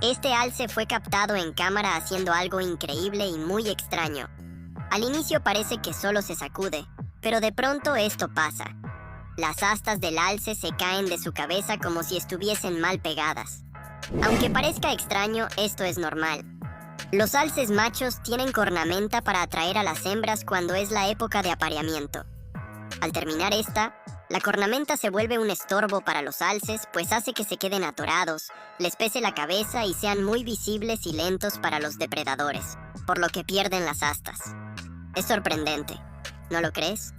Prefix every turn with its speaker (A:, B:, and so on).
A: Este alce fue captado en cámara haciendo algo increíble y muy extraño. Al inicio parece que solo se sacude, pero de pronto esto pasa. Las astas del alce se caen de su cabeza como si estuviesen mal pegadas. Aunque parezca extraño, esto es normal. Los alces machos tienen cornamenta para atraer a las hembras cuando es la época de apareamiento. Al terminar esta, la cornamenta se vuelve un estorbo para los alces, pues hace que se queden atorados, les pese la cabeza y sean muy visibles y lentos para los depredadores, por lo que pierden las astas. Es sorprendente, ¿no lo crees?